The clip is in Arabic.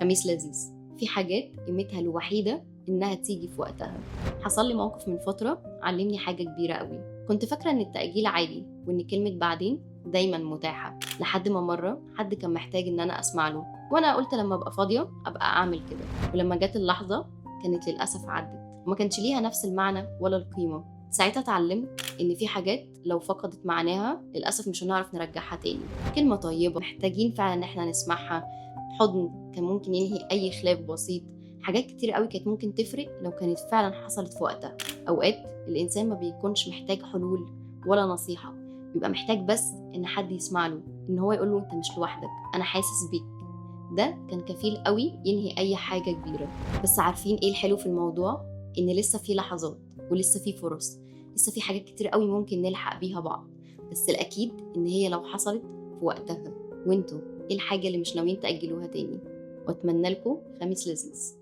خميس لذيذ. في حاجات قيمتها الوحيدة إنها تيجي في وقتها. حصل لي موقف من فترة علمني حاجة كبيرة قوي. كنت فاكرة إن التأجيل عادي وإن كلمة بعدين دايما متاحة، لحد ما مرة حد كان محتاج إن أنا أسمع له، وأنا قلت لما أبقى فاضية أبقى أعمل كده. ولما جت اللحظة كانت للأسف عدت وما كانش ليها نفس المعنى ولا القيمة. ساعتها اتعلمت إن في حاجات لو فقدت معناها للأسف مش هنعرف نرجعها تاني. كلمة طيبة محتاجين فعلا إن احنا نسمعها، حضن كان ممكن ينهي أي خلاف بسيط. حاجات كتير قوي كانت ممكن تفرق لو كانت فعلا حصلت في وقتها. أوقات الإنسان ما بيكونش محتاج حلول ولا نصيحة، بيبقى محتاج بس إن حد يسمع له، إن هو يقول له أنت مش لوحدك، أنا حاسس بيك. ده كان كفيل قوي ينهي أي حاجة كبيرة. بس عارفين إيه الحلو في الموضوع؟ إن لسه في لحظات ولسه في فرص، لسه في حاجات كتير قوي ممكن نلحق بيها بعض. بس الأكيد إن هي لو حصلت في وقتها. وانتوا إيه الحاجة اللي مش ناويين تأجلوها تاني؟ وأتمنى لكم خميس لذيذ.